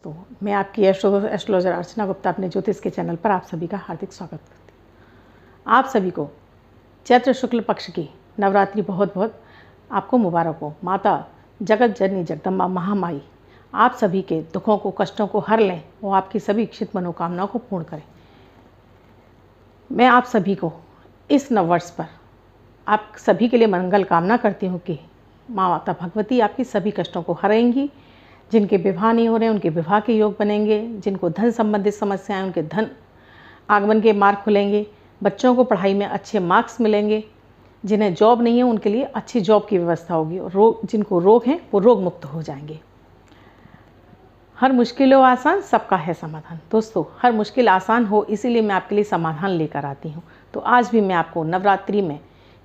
दोस्तों, मैं आपकी एस्ट्रोलॉजर अर्चना गुप्ता अपने ज्योतिष के चैनल पर आप सभी का हार्दिक स्वागत करती हूँ। आप सभी को चैत्र शुक्ल पक्ष की नवरात्रि बहुत बहुत आपको मुबारक हो। माता जगत जननी जगदम्बा महामाई आप सभी के दुखों को, कष्टों को हर लें और आपकी सभी इच्छित मनोकामनाओं को पूर्ण करें। मैं आप सभी को इस नववर्ष पर आप सभी के लिए मंगल कामना करती हूँ कि माता भगवती आपकी सभी कष्टों को हरेंगी। जिनके विवाह नहीं हो रहे हैं उनके विवाह के योग बनेंगे, जिनको धन संबंधित समस्याएं उनके धन आगमन के मार्ग खुलेंगे, बच्चों को पढ़ाई में अच्छे मार्क्स मिलेंगे, जिन्हें जॉब नहीं है उनके लिए अच्छी जॉब की व्यवस्था होगी और जिनको रोग हैं वो रोग मुक्त हो जाएंगे। हर मुश्किल हो आसान, सबका है समाधान। दोस्तों, हर मुश्किल आसान हो इसीलिए मैं आपके लिए समाधान लेकर आती हूँ। तो आज भी मैं आपको नवरात्रि में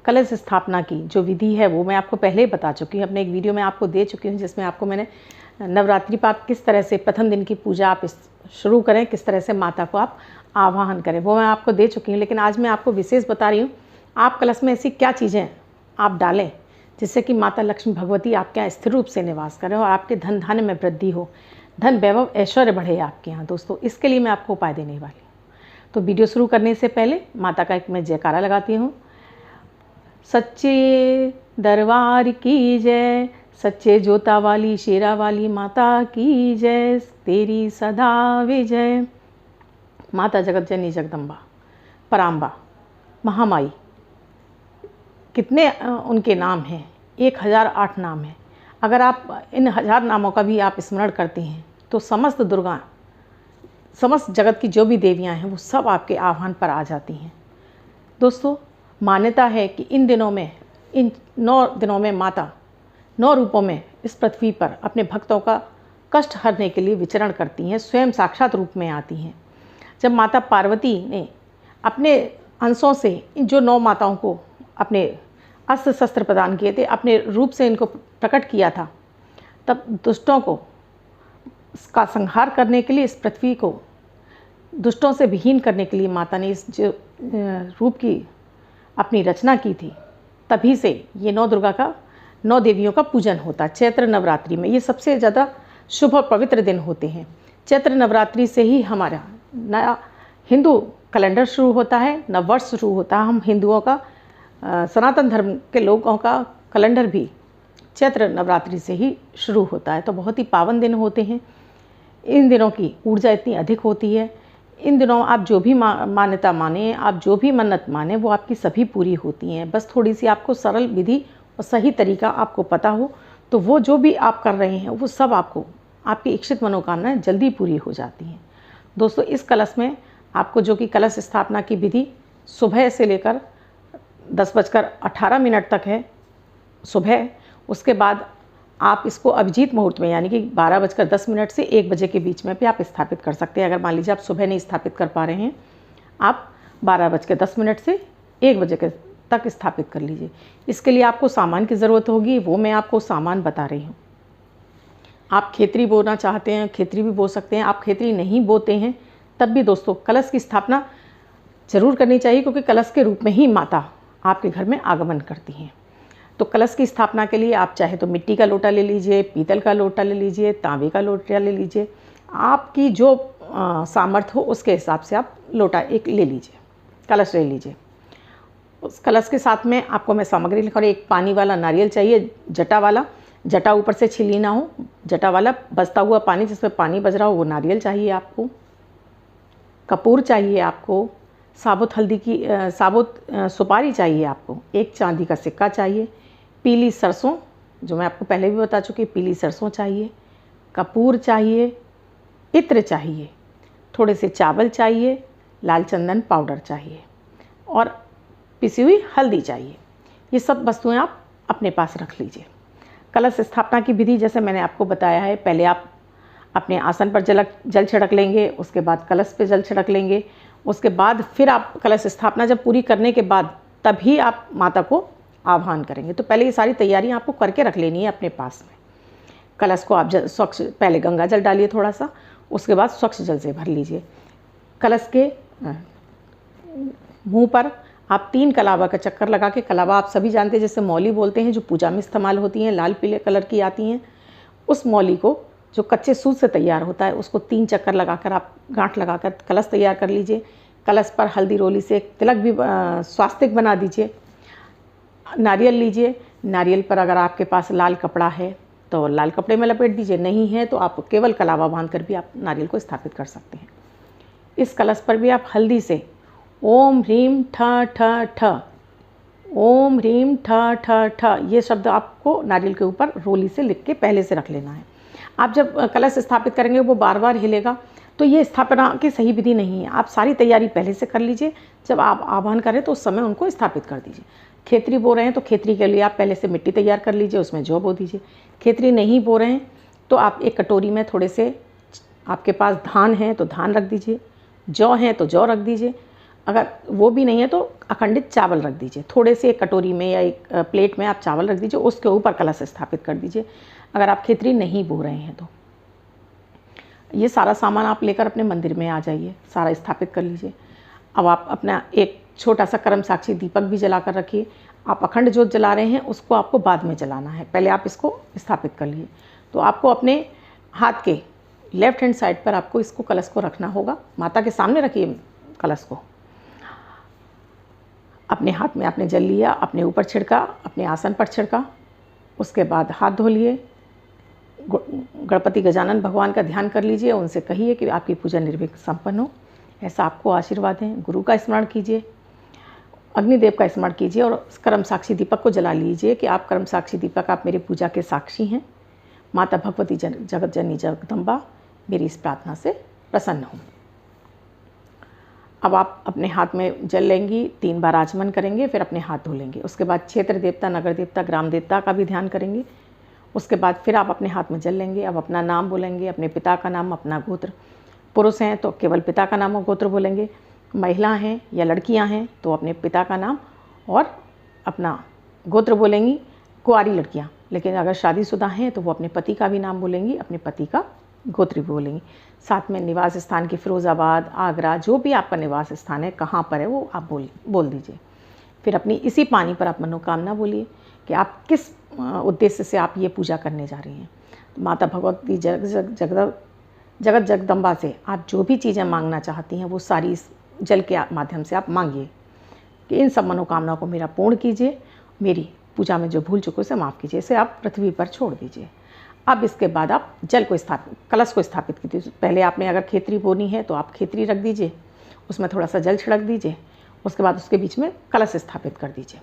कलश स्थापना की जो विधि है वो मैं आपको पहले ही बता चुकी हूँ, अपने एक वीडियो में आपको दे चुकी हूँ, जिसमें आपको मैंने नवरात्रि पर आप किस तरह से प्रथम दिन की पूजा आप शुरू करें, किस तरह से माता को आप आवाहन करें, वो मैं आपको दे चुकी हूँ। लेकिन आज मैं आपको विशेष बता रही हूँ, आप कलश में ऐसी क्या चीज़ें आप डालें जिससे कि माता लक्ष्मी भगवती आपके यहाँ स्थिर रूप से निवास करें और आपके धन धान्य में वृद्धि हो, धन वैभव ऐश्वर्य बढ़े आपके यहाँ। दोस्तों, इसके लिए मैं आपको उपाय देने वाली हूँ। तो वीडियो शुरू करने से पहले माता का एक मैं जयकारा लगाती हूँ। सच्चे दरबार की जय, सच्चे जोता वाली शेरा वाली माता की जय, तेरी सदा विजय। माता जगत जननी जगदम्बा पराम्बा महामाई, कितने उनके नाम हैं? 1008 नाम हैं। अगर आप इन 1000 नामों का भी आप स्मरण करते हैं तो समस्त दुर्गा, समस्त जगत की जो भी देवियां हैं वो सब आपके आह्वान पर आ जाती हैं। दोस्तों, मान्यता है कि इन 9 दिनों में माता 9 रूपों में इस पृथ्वी पर अपने भक्तों का कष्ट हरने के लिए विचरण करती हैं, स्वयं साक्षात रूप में आती हैं। जब माता पार्वती ने अपने अंशों से इन जो 9 माताओं को अपने अस्त्र शस्त्र प्रदान किए थे, अपने रूप से इनको प्रकट किया था, तब दुष्टों को का संहार करने के लिए, इस पृथ्वी को दुष्टों से विहीन करने के लिए माता ने इस जो रूप की अपनी रचना की थी। तभी से ये 9 देवियों का पूजन होता है चैत्र नवरात्रि में। ये सबसे ज़्यादा शुभ और पवित्र दिन होते हैं। चैत्र नवरात्रि से ही हमारा नया हिंदू कैलेंडर शुरू होता है, नववर्ष शुरू होता है। हम हिंदुओं का, सनातन धर्म के लोगों का कैलेंडर भी चैत्र नवरात्रि से ही शुरू होता है। तो बहुत ही पावन दिन होते हैं। इन दिनों की ऊर्जा इतनी अधिक होती है। इन दिनों आप जो भी मान्यता माने, आप जो भी मन्नत माने, वो आपकी सभी पूरी होती हैं। बस थोड़ी सी आपको सरल विधि और सही तरीका आपको पता हो तो वो जो भी आप कर रहे हैं वो सब आपको, आपकी इच्छित मनोकामनाएं जल्दी पूरी हो जाती हैं। दोस्तों, इस कलश में आपको जो कि कलश स्थापना की विधि सुबह से लेकर 10:18 तक है सुबह। उसके बाद आप इसको अभिजीत मुहूर्त में यानी कि 12:10 से 1 बजे के बीच में भी आप स्थापित कर सकते हैं। अगर मान लीजिए आप सुबह नहीं स्थापित कर पा रहे हैं, आप 12:10 से 1 बजे तक स्थापित कर लीजिए। इसके लिए आपको सामान की ज़रूरत होगी, वो मैं आपको सामान बता रही हूँ। आप खेतरी बोना चाहते हैं, खेतरी भी बो सकते हैं। आप खेतरी नहीं बोते हैं तब भी दोस्तों कलश की स्थापना ज़रूर करनी चाहिए, क्योंकि कलश के रूप में ही माता आपके घर में आगमन करती हैं। तो कलश की स्थापना के लिए आप चाहे तो मिट्टी का लोटा ले लीजिए, पीतल का लोटा ले लीजिए, तांबे का लोटा ले लीजिए। आपकी जो सामर्थ्य हो उसके हिसाब से आप लोटा एक ले लीजिए, कलश ले लीजिए। उस कलश के साथ में आपको मैं सामग्री लिखा, और एक पानी वाला नारियल चाहिए, जटा वाला, जटा ऊपर से छिली ना हो, जटा वाला बजता हुआ पानी जिसमें पानी बज रहा हो वो नारियल चाहिए आपको। कपूर चाहिए आपको, साबुत हल्दी की साबुत सुपारी चाहिए आपको, एक चांदी का सिक्का चाहिए, पीली सरसों जो मैं आपको पहले भी बता चुकी, पीली सरसों चाहिए, कपूर चाहिए, इत्र चाहिए, थोड़े से चावल चाहिए, लाल चंदन पाउडर चाहिए और पिसी हुई हल्दी चाहिए। ये सब वस्तुएं आप अपने पास रख लीजिए। कलश स्थापना की विधि जैसे मैंने आपको बताया है, पहले आप अपने आसन पर जल छिड़क लेंगे, उसके बाद कलश पे जल छिड़क लेंगे, उसके बाद फिर आप कलश स्थापना जब पूरी करने के बाद तभी आप माता को आह्वान करेंगे। तो पहले ये सारी तैयारियां आपको करके रख लेनी है अपने पास में। कलश को आप स्वच्छ, पहले गंगा जल डालिए थोड़ा सा, उसके बाद स्वच्छ जल से भर लीजिए। कलश के मुंह पर आप 3 कलावा का चक्कर लगा के, कलावा आप सभी जानते हैं जिससे मौली बोलते हैं, जो पूजा में इस्तेमाल होती हैं, लाल पीले कलर की आती हैं, उस मौली को जो कच्चे सूत से तैयार होता है उसको 3 चक्कर लगाकर आप गांठ लगाकर कलश तैयार कर लीजिए। कलश पर हल्दी रोली से एक तिलक भी स्वास्तिक बना दीजिए। नारियल लीजिए, नारियल पर अगर आपके पास लाल कपड़ा है तो लाल कपड़े में लपेट दीजिए, नहीं है तो आप केवल कलावा बांधकर भी आप नारियल को स्थापित कर सकते हैं। इस कलश पर भी आप हल्दी से ओम ह्रीम ठ ठ ठ, ओम ह्रीम ठ ठ ठ, ये शब्द आपको नारियल के ऊपर रोली से लिख के पहले से रख लेना है। आप जब कलश स्थापित करेंगे वो बार बार हिलेगा, तो ये स्थापना की सही विधि नहीं है। आप सारी तैयारी पहले से कर लीजिए, जब आप आह्वान करें तो उस समय उनको स्थापित कर दीजिए। खेतरी बो रहे हैं तो खेतरी के लिए आप पहले से मिट्टी तैयार कर लीजिए, उसमें जौ बो दीजिए। खेतरी नहीं बो रहे हैं तो आप एक कटोरी में थोड़े से, आपके पास धान है तो धान रख दीजिए, जौ है तो जौ रख दीजिए, अगर वो भी नहीं है तो अखंडित चावल रख दीजिए। थोड़े से एक कटोरी में या एक प्लेट में आप चावल रख दीजिए, उसके ऊपर कलश स्थापित कर दीजिए अगर आप खेतरी नहीं बो रहे हैं तो। ये सारा सामान आप लेकर अपने मंदिर में आ जाइए, सारा स्थापित कर लीजिए। अब आप अपना एक छोटा सा कर्म साक्षी दीपक भी जला कर रखिए। आप अखंड ज्योत जला रहे हैं उसको आपको बाद में जलाना है, पहले आप इसको स्थापित कर लिए। तो आपको अपने हाथ के लेफ्ट हैंड साइड पर आपको इसको कलश को रखना होगा। माता के सामने रखिए कलश को, अपने हाथ में आपने जल लिया, अपने ऊपर छिड़का, अपने आसन पर छिड़का, उसके बाद हाथ धो लिए। गणपति गजानन भगवान का ध्यान कर लीजिए, उनसे कहिए कि आपकी पूजा निर्विघ्न संपन्न हो, ऐसा आपको आशीर्वाद दें। गुरु का स्मरण कीजिए, अग्निदेव का स्मरण कीजिए और कर्म साक्षी दीपक को जला लीजिए कि आप कर्म साक्षी दीपक, आप मेरी पूजा के साक्षी हैं। माता भगवती जगत जननी जगदम्बा मेरी इस प्रार्थना से प्रसन्न हो। अब आप अपने हाथ में जल लेंगी, 3 बार आचमन करेंगे, फिर अपने हाथ धो लेंगे। उसके बाद क्षेत्र देवता, नगर देवता, ग्राम देवता का भी ध्यान करेंगे। उसके बाद फिर आप अपने हाथ में जल लेंगे। अब अपना नाम बोलेंगे, अपने पिता का नाम, अपना गोत्र। पुरुष हैं तो केवल पिता का नाम और गोत्र बोलेंगे, महिला हैं या लड़कियां हैं तो अपने पिता का नाम और अपना गोत्र बोलेंगी, कुंवारी लड़कियां। लेकिन अगर शादीशुदा हैं तो वो अपने पति का भी नाम बोलेंगी, अपने पति का गोत्र भी बोलेंगी। साथ में निवास स्थान की फिरोज़ाबाद, आगरा, जो भी आपका निवास स्थान है कहाँ पर है वो आप बोल दीजिए। फिर अपनी इसी पानी पर आप मनोकामना बोलिए कि आप किस उद्देश्य से आप ये पूजा करने जा रही हैं। तो माता भगवती जगत जगदम्बा से आप जो भी चीज़ें मांगना चाहती हैं वो सारी इस जल के माध्यम से आप मांगिए कि इन सब मनोकामनाओं को मेरा पूर्ण कीजिए, मेरी पूजा में जो भूल चुकों से माफ़ कीजिए। इसे आप पृथ्वी पर छोड़ दीजिए। अब इसके बाद आप जल को कलश को स्थापित कीजिए। पहले आपने अगर खेतरी बोनी है तो आप खेतरी रख दीजिए, उसमें थोड़ा सा जल छिड़क दीजिए, उसके बाद उसके बीच में कलश स्थापित कर दीजिए।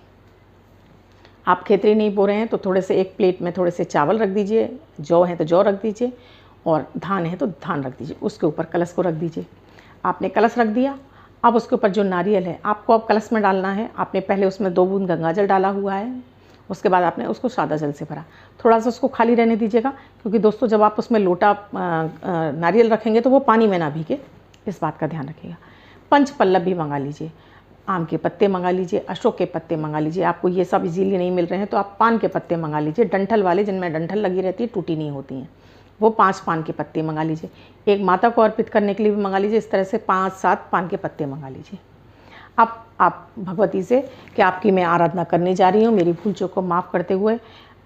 आप खेतरी नहीं बो रहे हैं तो थोड़े से एक प्लेट में थोड़े से चावल रख दीजिए, जौ है तो जौ रख दीजिए और धान है तो धान रख दीजिए, उसके ऊपर कलश को रख दीजिए। आपने कलश रख दिया, अब उसके ऊपर जो नारियल है आपको अब कलश में डालना है। आपने पहले उसमें 2 बूंद गंगा जल डाला हुआ है, उसके बाद आपने उसको सादा जल से भरा। थोड़ा सा उसको खाली रहने दीजिएगा, क्योंकि दोस्तों जब आप उसमें लोटा नारियल रखेंगे तो वो पानी में ना भीगे, इस बात का ध्यान रखिएगा। पंच पल्लव भी मंगा लीजिए, आम के पत्ते मंगा लीजिए, अशोक के पत्ते मंगा लीजिए। आपको ये सब इजीली नहीं मिल रहे हैं तो आप पान के पत्ते मंगा लीजिए, डंठल वाले, जिनमें डंठल लगी रहती है, टूटी नहीं होती हैं, वो 5 पान के पत्ते मंगा लीजिए। एक माता को अर्पित करने के लिए भी मंगा लीजिए, इस तरह से 5-7 पान के पत्ते मंगा लीजिए। अब आप भगवती से कि आपकी मैं आराधना करने जा रही हूँ, मेरी भूल चूक को माफ़ करते हुए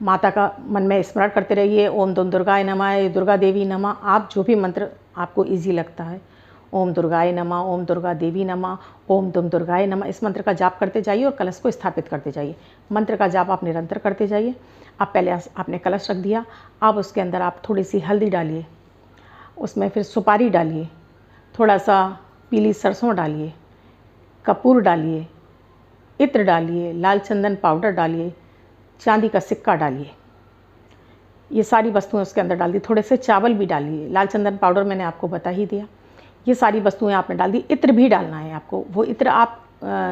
माता का मन में स्मरण करते रहिए। ओम दुम दुर्गाय नमः, दुर्गा देवी नमः। आप जो भी मंत्र आपको ईजी लगता है, ओम दुर्गाय नमः, ओम दुर्गा देवी नमः, ओम दुम दुर्गाय नमः, इस मंत्र का जाप करते जाइए और कलश को स्थापित करते जाइए। मंत्र का जाप आप निरंतर करते जाइए। अब पहले आपने कलश रख दिया, अब उसके अंदर आप थोड़ी सी हल्दी डालिए, उसमें फिर सुपारी डालिए, थोड़ा सा पीली सरसों डालिए, कपूर डालिए, इत्र डालिए, लाल चंदन पाउडर डालिए, चांदी का सिक्का डालिए। ये सारी वस्तुएं उसके अंदर डाल दी। थोड़े से चावल भी डालिए, लाल चंदन पाउडर मैंने आपको बता ही दिया। ये सारी वस्तुएं आपने डाल दी। इत्र भी डालना है आपको, वो इत्र आप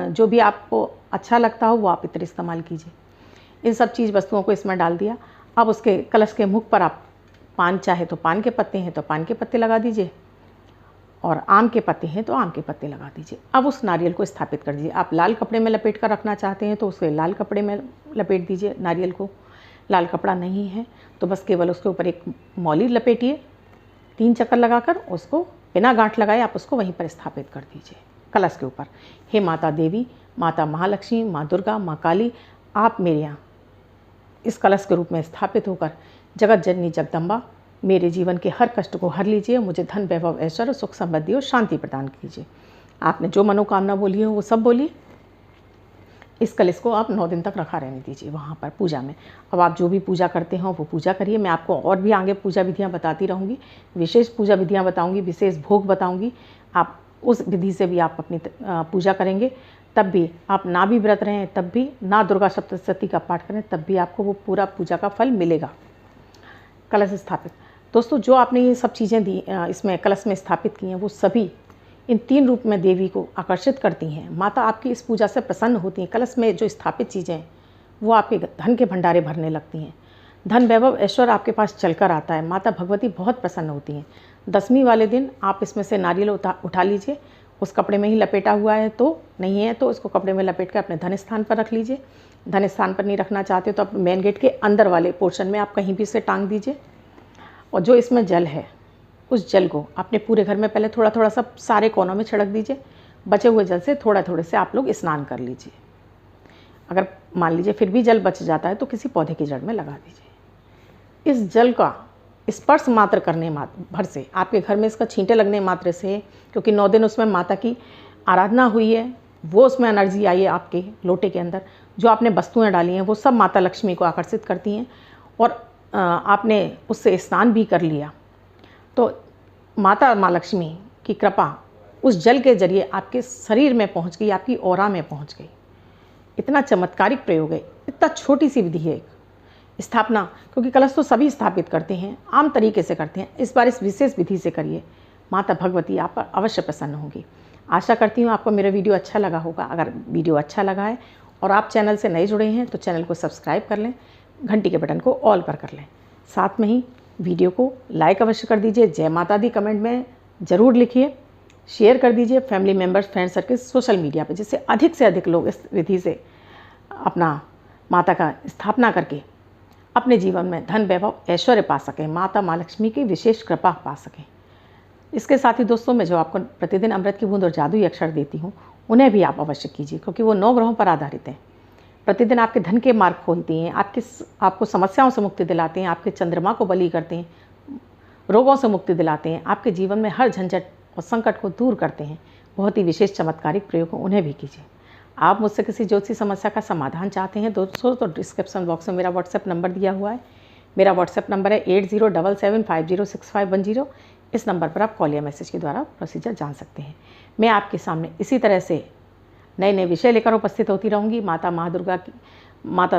जो भी आपको अच्छा लगता हो वो आप इत्र इस्तेमाल कीजिए। इन सब चीज़ वस्तुओं को इसमें डाल दिया। अब उसके कलश के मुख पर आप पान, चाहे तो पान के पत्ते हैं तो पान के पत्ते लगा दीजिए और आम के पत्ते हैं तो आम के पत्ते लगा दीजिए। अब उस नारियल को स्थापित कर दीजिए। आप लाल कपड़े में लपेट कर रखना चाहते हैं तो उसे लाल कपड़े में लपेट दीजिए नारियल को। लाल कपड़ा नहीं है तो बस केवल उसके ऊपर एक मौली लपेटिए, 3 चक्कर लगाकर उसको बिना गांठ लगाए आप उसको वहीं पर स्थापित कर दीजिए कलश के ऊपर। हे माता देवी, माता महालक्ष्मी, माँ दुर्गा, माँ काली, आप मेरे यहाँ इस कलश के रूप में स्थापित होकर जगत जननी जगदम्बा मेरे जीवन के हर कष्ट को हर लीजिए, मुझे धन वैभव ऐश्वर्य सुख समृद्धि और शांति प्रदान कीजिए। आपने जो मनोकामना बोली हो वो सब बोलिए। इस कलश को आप 9 दिन तक रखा रहने दीजिए वहाँ पर पूजा में। अब आप जो भी पूजा करते हो वो पूजा करिए। मैं आपको और भी आगे पूजा विधियाँ बताती रहूँगी, विशेष पूजा विधियाँ बताऊँगी, विशेष भोग बताऊँगी। आप उस विधि से भी आप अपनी पूजा करेंगे, तब भी आप ना भी व्रत रहें, तब भी ना दुर्गा सप्तशती का पाठ करें, तब भी आपको वो पूरा पूजा का फल मिलेगा। कलश स्थापित दोस्तों, जो आपने ये सब चीज़ें दी इसमें कलश में स्थापित की हैं, वो सभी इन 3 रूप में देवी को आकर्षित करती हैं। माता आपकी इस पूजा से प्रसन्न होती हैं। कलश में जो स्थापित चीज़ें हैं वो आपके धन के भंडारे भरने लगती हैं। धन वैभव ऐश्वर्य आपके पास चलकर आता है। माता भगवती बहुत प्रसन्न होती हैं। 10वीं वाले दिन आप इसमें से नारियल उठा लीजिए। उस कपड़े में ही लपेटा हुआ है तो नहीं है तो इसको कपड़े में लपेट कर अपने धन स्थान पर रख लीजिए। धन स्थान पर नहीं रखना चाहते तो आप मेन गेट के अंदर वाले पोर्शन में आप कहीं भी इसे टांग दीजिए। और जो इसमें जल है उस जल को अपने पूरे घर में पहले थोड़ा थोड़ा सा सारे कोनों में छिड़क दीजिए। बचे हुए जल से थोड़ा थोड़े से आप लोग स्नान कर लीजिए। अगर मान लीजिए फिर भी जल बच जाता है तो किसी पौधे की जड़ में लगा दीजिए। इस जल का स्पर्श मात्र करने भर से आपके घर में इसका छींटे लगने मात्र से, क्योंकि 9 दिन उसमें माता की आराधना हुई है, वो उसमें एनर्जी आई है आपके लोटे के अंदर। जो आपने वस्तुएं डाली हैं वो सब माता लक्ष्मी को आकर्षित करती हैं। और आपने उससे स्नान भी कर लिया तो माता माँ लक्ष्मी की कृपा उस जल के जरिए आपके शरीर में पहुंच गई, आपकी ऑरा में पहुंच गई। इतना चमत्कारिक प्रयोग है, इतना छोटी सी विधि है स्थापना, क्योंकि कलश तो सभी स्थापित करते हैं, आम तरीके से करते हैं। इस बार इस विशेष विधि से करिए, माता भगवती आप पर अवश्य प्रसन्न होंगी। आशा करती हूँ आपको मेरा वीडियो अच्छा लगा होगा। अगर वीडियो अच्छा लगा है और आप चैनल से नए जुड़े हैं तो चैनल को सब्सक्राइब कर लें, घंटी के बटन को ऑल पर कर लें। साथ में ही वीडियो को लाइक अवश्य कर दीजिए। जय माता दी कमेंट में ज़रूर लिखिए। शेयर कर दीजिए family members, friend circle, social media पे, जिससे अधिक से अधिक लोग इस विधि से अपना माता का स्थापना करके अपने जीवन में धन वैभव ऐश्वर्य पा सकें, माता माँ लक्ष्मी की विशेष कृपा पा सकें। इसके साथ ही दोस्तों, मैं जो आपको प्रतिदिन अमृत की बूंद और जादुई अक्षर देती हूँ उन्हें भी आप अवश्य कीजिए, क्योंकि वो 9 ग्रहों पर आधारित हैं। प्रतिदिन आपके धन के मार्ग खोलती हैं, आपको समस्याओं से मुक्ति दिलाते हैं, आपके चंद्रमा को बली करते हैं, रोगों से मुक्ति दिलाते हैं, आपके जीवन में हर झंझट और संकट को दूर करते हैं। बहुत ही विशेष चमत्कारिक प्रयोग हो, उन्हें भी कीजिए। आप मुझसे किसी ज्योतिषी समस्या का समाधान चाहते हैं दोस्तों तो डिस्क्रिप्शन बॉक्स में मेरा व्हाट्सएप नंबर दिया हुआ है। मेरा व्हाट्सएप नंबर है 8077506510। इस नंबर पर आप कॉल या मैसेज के द्वारा प्रोसीजर जान सकते हैं। मैं आपके सामने इसी तरह से नए नए विषय लेकर उपस्थित होती रहूँगी। माता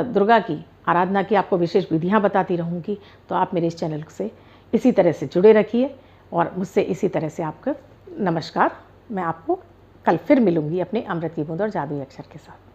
दुर्गा की आराधना की आपको विशेष विधियाँ बताती रहूँगी। तो आप मेरे इस चैनल से इसी तरह से जुड़े रखिए और मुझसे इसी तरह से आपका नमस्कार। मैं आपको कल फिर मिलूँगी अपने अमृत की बूंद और जादुई अक्षर के साथ।